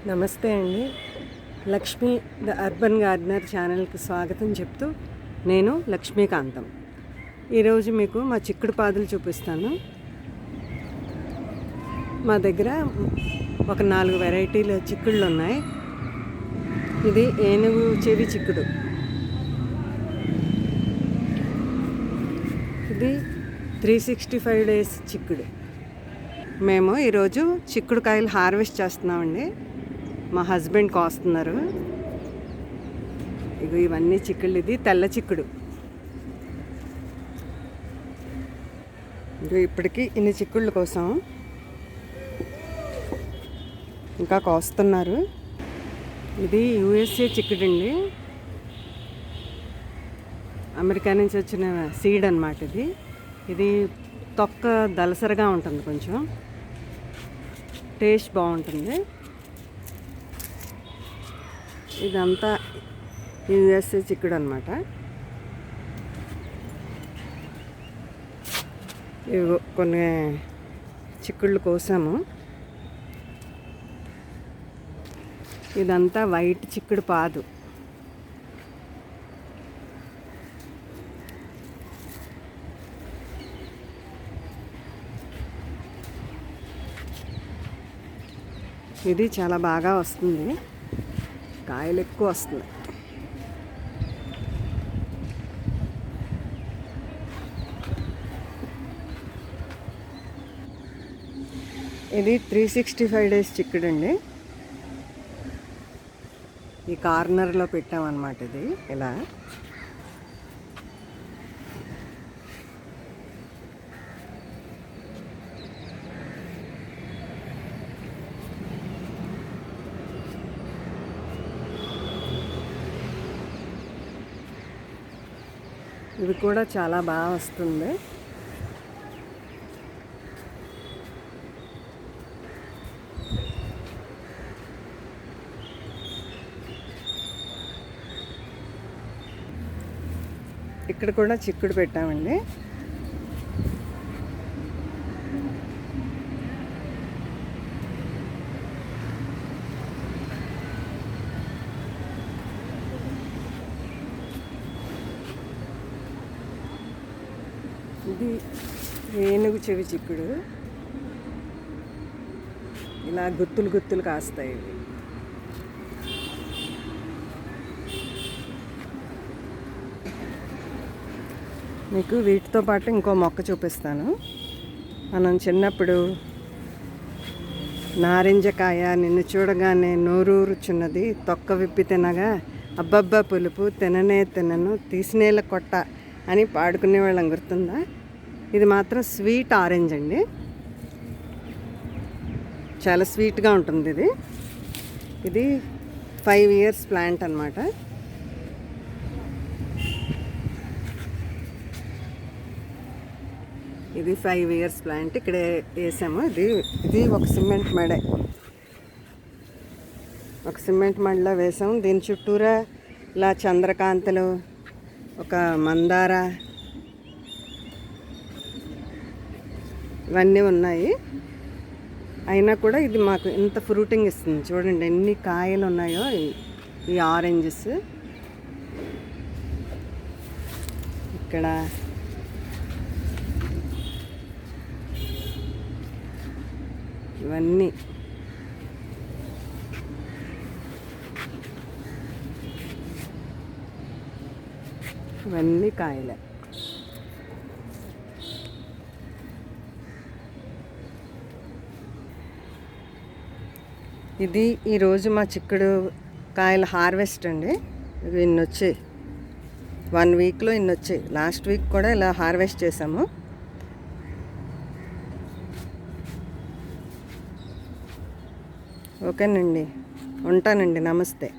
నమస్తే అండి. Lakshmi the urban gardener ఛానల్కి స్వాగతం చెప్తూ నేను లక్ష్మీకాంతం. ఈరోజు మీకు మా చిక్కుడు పాదులు చూపిస్తాను. మా దగ్గర ఒక 4 వెరైటీల చిక్కుళ్ళు ఉన్నాయి. ఇది ఏనుగు చెవి చిక్కుడు, ఇది 365 డేస్ చిక్కుడు. మేము ఈరోజు చిక్కుడుకాయలు హార్వెస్ట్ చేస్తున్నామండి. మా హస్బెండ్ కోస్తున్నారు. ఇవన్నీ చిక్కుళ్ళు. ఇది తెల్ల చిక్కుడు. ఇప్పటికి ఇన్ని చిక్కుళ్ళ కోసం ఇంకా కోస్తున్నారు. ఇది USA చిక్కుడు అండి, అమెరికా నుంచి వచ్చిన సీడ్ అన్నమాట. ఇది తొక్క దలసరగా ఉంటుంది, కొంచెం టేస్ట్ బాగుంటుంది. ఇదంతా USA చిక్కుడు అన్నమాట. ఇవి కొన్ని చిక్కుళ్ళు కోసాము. ఇదంతా వైట్ చిక్కుడు పాదు. ఇది చాలా బాగా వస్తుంది, కాయలు ఎక్కువ వస్తుంది. ఇది 365 డేస్ చిక్కుడు అండి. ఈ కార్నర్లో పెట్టామన్నమాట. ఇది ఇలా ఇది కూడా చాలా బాగా వస్తుంది. ఇక్కడ కూడా చిక్కుడు పెట్టామండి. ఇది ఏనుగు చెవి చిక్కుడు. ఇలా గుత్తులు గుత్తులు కాస్తాయి ఇవి. మీకు వీటితో పాటు ఇంకో మొక్క చూపిస్తాను. మనం చిన్నప్పుడు నారింజకాయ నిన్ను చూడగానే నోరూరుచున్నది, తొక్క విప్పి తినగా అబ్బబ్బా పులుపు తిననే తినను తీసినేల కొట్ట అని పాడుకునే వాళ్ళం, గుర్తుందా? ఇది మాత్రం స్వీట్ ఆరెంజ్ అండి, చాలా స్వీట్గా ఉంటుంది. ఇది 5 years ప్లాంట్ అన్నమాట. ఇది 5 years ప్లాంట్ ఇక్కడే వేసాము. ఇది ఒక సిమెంట్ మడే, ఒక సిమెంట్ మడిలో వేసాము. దీని చుట్టూరా ఇలా చంద్రకాంతలు, ఒక మందార, ఇవన్నీ ఉన్నాయి. అయినా కూడా ఇది మాకు ఇంత ఫ్రూటింగ్ ఇస్తుంది. చూడండి ఎన్ని కాయలు ఉన్నాయో ఈ ఆరెంజెస్. ఇక్కడ ఇవన్నీ కాయలే. ఇది ఈరోజు మా చిక్కుడు కాయల హార్వెస్ట్ అండి. ఇవి ఇన్ని వచ్చాయి, 1 weekలో ఇన్ని వచ్చాయి. లాస్ట్ వీక్ కూడా ఇలా హార్వెస్ట్ చేసాము. ఓకేనండి, ఉంటానండి. నమస్తే.